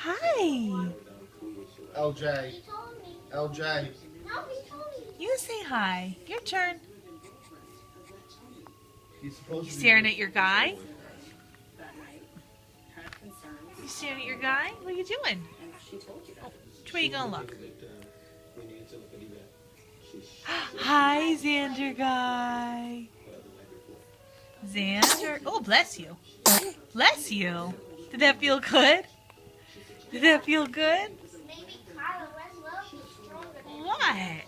Hi. LJ. LJ. You say hi. Your turn. He's supposed to be Staring at your guy? You staring at your guy? What are you doing? Which way are you gonna look? Hi, Xander guy. Xander. Oh, bless you. Bless you. Did that feel good? Did that feel good? What?